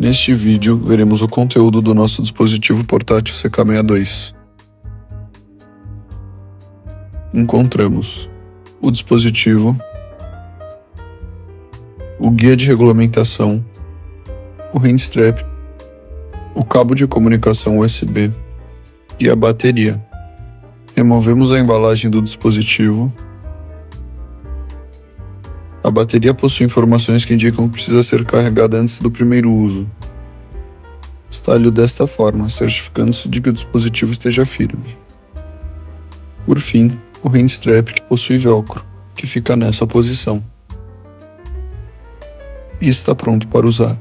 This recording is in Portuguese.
Neste vídeo, veremos o conteúdo do nosso dispositivo portátil CK62. Encontramos o dispositivo, o guia de regulamentação, o handstrap, o cabo de comunicação USB e a bateria. Removemos a embalagem do dispositivo. A bateria possui informações que indicam que precisa ser carregada antes do primeiro uso. Instale-o desta forma, certificando-se de que o dispositivo esteja firme. Por fim, o handstrap, que possui velcro, que fica nessa posição. E está pronto para usar.